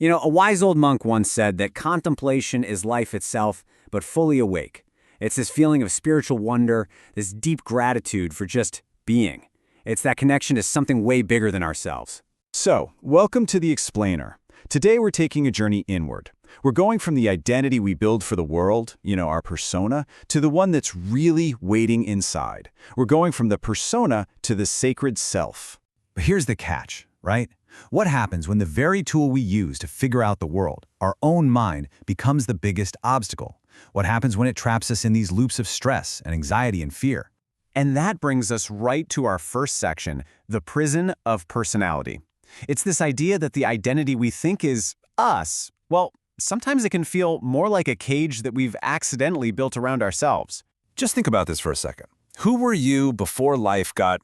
A wise old monk once said that contemplation is life itself, but fully awake. It's this feeling of spiritual wonder, this deep gratitude for just being. It's that connection to something way bigger than ourselves. So, welcome to The Explainer. Today we're taking a journey inward. We're going from the identity we build for the world, our persona, to the one that's really waiting inside. We're going from the persona to the sacred self. But here's the catch, right? What happens when the very tool we use to figure out the world, our own mind, becomes the biggest obstacle? What happens when it traps us in these loops of stress and anxiety and fear? And that brings us right to our first section, the prison of personality. It's this idea that the identity we think is us, well, sometimes it can feel more like a cage that we've accidentally built around ourselves. Just think about this for a second. Who were you before life got,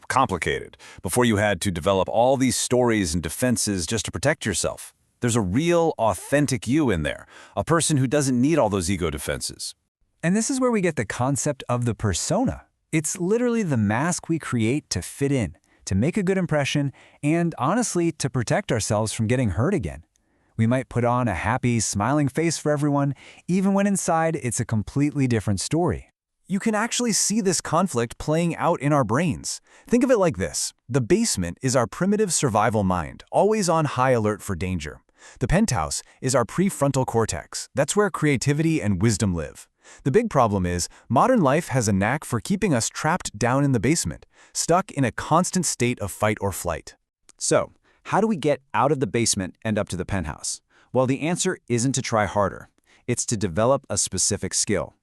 complicated? Before you had to develop all these stories and defenses just to protect yourself? There's a real, authentic you in there, a person who doesn't need all those ego defenses. And this is where we get the concept of the persona. It's literally the mask we create to fit in, to make a good impression, and honestly, to protect ourselves from getting hurt again. We might put on a happy, smiling face for everyone, even when inside it's a completely different story. You can actually see this conflict playing out in our brains. Think of it like this. The basement is our primitive survival mind, always on high alert for danger. The penthouse is our prefrontal cortex. That's where creativity and wisdom live. The big problem is, modern life has a knack for keeping us trapped down in the basement, stuck in a constant state of fight or flight. So, how do we get out of the basement and up to the penthouse? Well, the answer isn't to try harder. It's to develop a specific skill.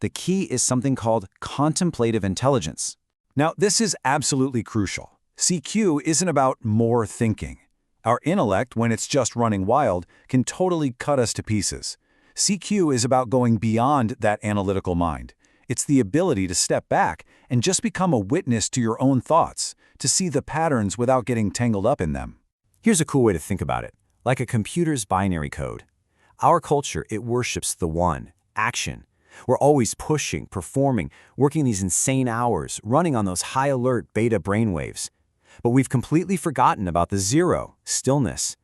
The key is something called contemplative intelligence. Now, this is absolutely crucial. CQ isn't about more thinking. Our intellect, when it's just running wild, can totally cut us to pieces. CQ is about going beyond that analytical mind. It's the ability to step back and just become a witness to your own thoughts, to see the patterns without getting tangled up in them. Here's a cool way to think about it, like a computer's binary code. Our culture, it worships the one, action. We're always pushing, performing, working these insane hours, running on those high-alert beta brainwaves. But we've completely forgotten about the zero, stillness.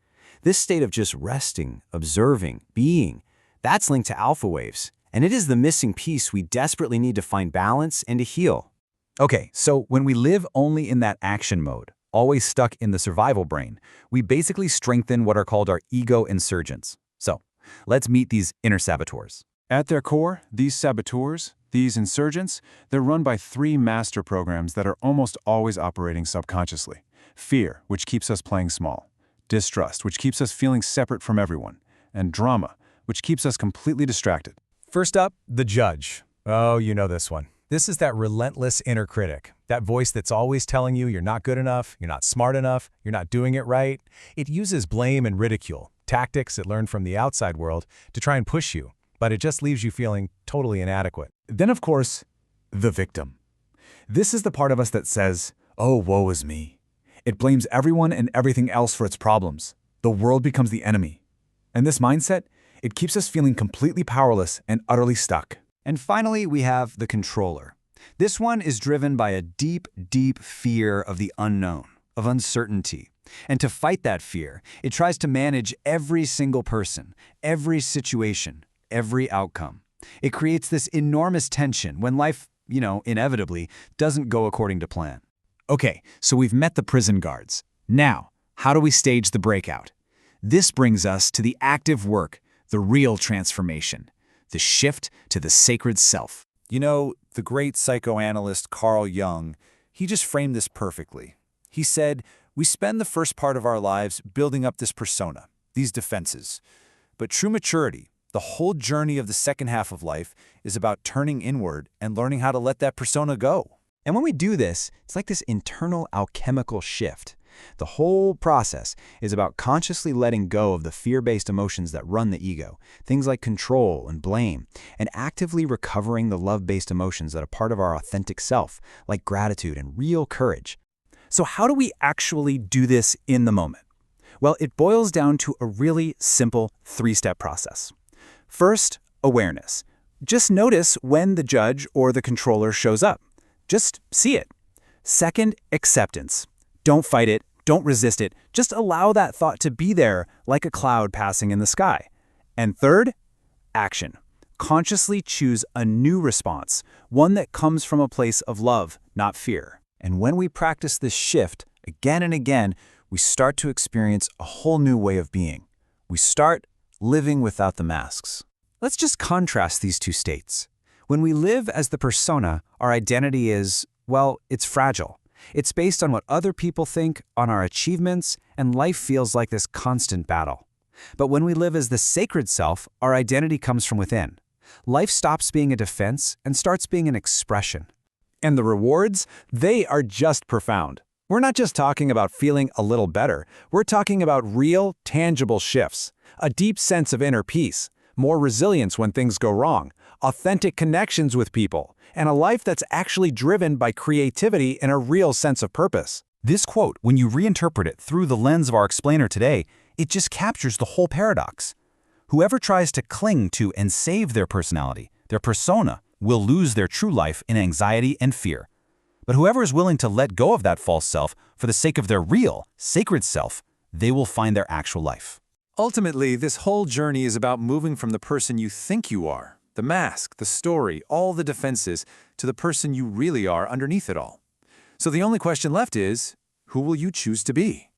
This state of just resting, observing, being, that's linked to alpha waves. And it is the missing piece we desperately need to find balance and to heal. Okay, so when we live only in that action mode, always stuck in the survival brain, we basically strengthen what are called our ego insurgents. So, let's meet these inner saboteurs. At their core, these saboteurs, these insurgents, they're run by three master programs that are almost always operating subconsciously. Fear, which keeps us playing small. Distrust, which keeps us feeling separate from everyone. And drama, which keeps us completely distracted. First up, the judge. Oh, you know this one. This is that relentless inner critic, that voice that's always telling you you're not good enough, you're not smart enough, you're not doing it right. It uses blame and ridicule, tactics it learned from the outside world, to try and push you, but it just leaves you feeling totally inadequate. Then, of course, the victim. This is the part of us that says, "Oh, woe is me." It blames everyone and everything else for its problems. The world becomes the enemy. And this mindset, it keeps us feeling completely powerless and utterly stuck. And finally, we have the controller. This one is driven by a deep, deep fear of the unknown, of uncertainty. And to fight that fear, it tries to manage every single person, every situation, every outcome. It creates this enormous tension when life, inevitably doesn't go according to plan. Okay, so we've met the prison guards. Now, how do we stage the breakout? This brings us to the active work, the real transformation, the shift to the sacred self. The great psychoanalyst Carl Jung, he just framed this perfectly. He said, we spend the first part of our lives building up this persona, these defenses. But true maturity, the whole journey of the second half of life, is about turning inward and learning how to let that persona go. And when we do this, it's like this internal alchemical shift. The whole process is about consciously letting go of the fear-based emotions that run the ego, things like control and blame, and actively recovering the love-based emotions that are part of our authentic self, like gratitude and real courage. So how do we actually do this in the moment? Well, it boils down to a really simple three-step process. First, awareness. Just notice when the judge or the controller shows up. Just see it. Second, acceptance. Don't fight it, Don't resist it. Just allow that thought to be there like a cloud passing in the sky. And third, action. Consciously choose a new response, one that comes from a place of love, not fear. And when we practice this shift again and again, we start to experience a whole new way of being. We start living without the masks. Let's just contrast these two states. When we live as the persona, our identity is, well, it's fragile. It's based on what other people think, on our achievements, and life feels like this constant battle. But when we live as the sacred self, our identity comes from within. Life stops being a defense and starts being an expression. And the rewards, they are just profound. We're not just talking about feeling a little better. We're talking about real, tangible shifts, a deep sense of inner peace, more resilience when things go wrong, authentic connections with people, and a life that's actually driven by creativity and a real sense of purpose. This quote, when you reinterpret it through the lens of our explainer today, it just captures the whole paradox. Whoever tries to cling to and save their personality, their persona, will lose their true life in anxiety and fear. But whoever is willing to let go of that false self for the sake of their real, sacred self, they will find their actual life. Ultimately, this whole journey is about moving from the person you think you are, the mask, the story, all the defenses, to the person you really are underneath it all. So the only question left is, who will you choose to be?